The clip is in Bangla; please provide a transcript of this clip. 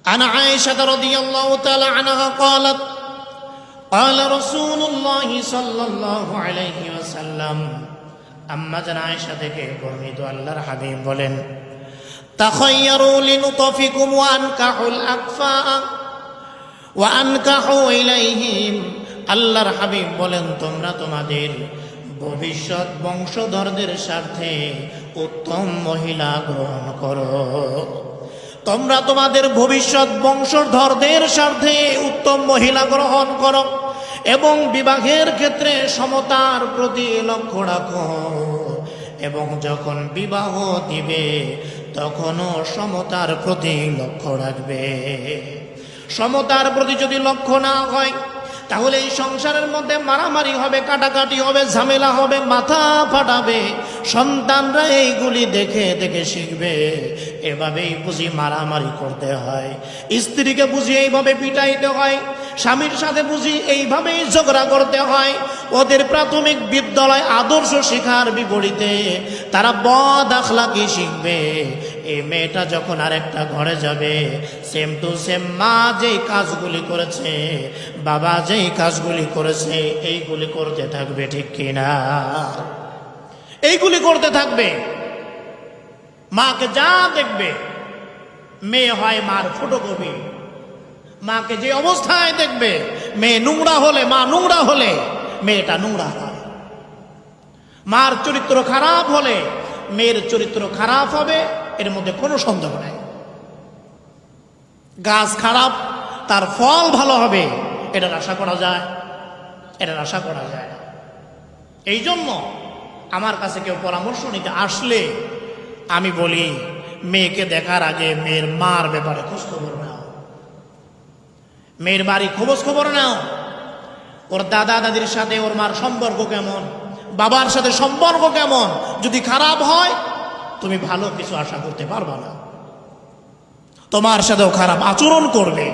عن عائشة رضي الله تعالى عنها قالت قال رسول الله صلى الله عليه وسلم আম্মা জান আয়েশা থেকে বর্ণিত আল্লাহর হাবিব বলেন, তাখায়্যারু লিনুতফিকুম ওয়া আনকাহুল আকফা ওয়া আনকাহু ইলাইহিম। আল্লাহর হাবিব বলেন, তোমরা তোমাদের ভবিষ্যৎ বংশধরদের স্বার্থে উত্তম মহিলা গ্রহণ করো। তোমরা তোমাদের ভবিষ্যৎ বংশধরদের স্বার্থে উত্তম মহিলা গ্রহণ করো এবং বিবাহের ক্ষেত্রে সমতার প্রতি লক্ষ্য রাখো, এবং যখন বিবাহ দিবে তখনও সমতার প্রতি লক্ষ্য রাখবে। সমতার প্রতি যদি লক্ষ্য না হয় তাহলে এই সংসারের মধ্যে মারামারি হবে, কাটাকাটি হবে, ঝামেলা হবে, মাথা ফাটাবে। সন্তানরা এইগুলি দেখে দেখে শিখবে। এভাবেই বুঝি মারামারি করতে হয়, স্ত্রীকে বুঝি এইভাবে পিটাইতে হয়, স্বামীর সাথে বুঝি এইভাবেই ঝগড়া করতে হয়। ওদের প্রাথমিক বিদ্যালয় আদর্শ শিক্ষার বিপরীতে তারা বদ আখলাকি শিখবে। এই মেয়েটা যখন আরেকটা ঘরে যাবে, সেম টু সেম মা যেই কাজগুলি করেছে, বাবা যেই কাজগুলি করেছে, এইগুলি করতে থাকবে। ঠিক কিনা? এইগুলি করতে থাকবে। মাকে যা দেখবে, মেয়ে হয় মার ফটোকপি। মাকে যে অবস্থায় দেখবে, মেয়ে নোংরা হলে, মা নোংরা হলে মেয়েটা নোংরা হয়। মার চরিত্র খারাপ হলে মেয়ের চরিত্র খারাপ হবে, এর মধ্যে কোনো সন্দেহ নাই। গাছ খারাপ, তার ফল ভালো হবে, এটার আশা করা যায়? এটার আশা করা যায় না। এই জন্য আমার কাছে কেউ পরামর্শ নিতে আসলে আমি বলি, মেয়েকে দেখার আগে মেয়ের মার ব্যাপারে খোঁজ খবর নাও, মেয়ের বাড়ি খোঁজ খবর নাও। ওর দাদা দাদির সাথে ওর মার সম্পর্ক কেমন, বাবার সাথে সম্পর্ক কেমন। যদি খারাপ হয় তুমি ভালো কিছু আশা করতে পারবা না, তোমার সাথেও খারাপ আচরণ করবে।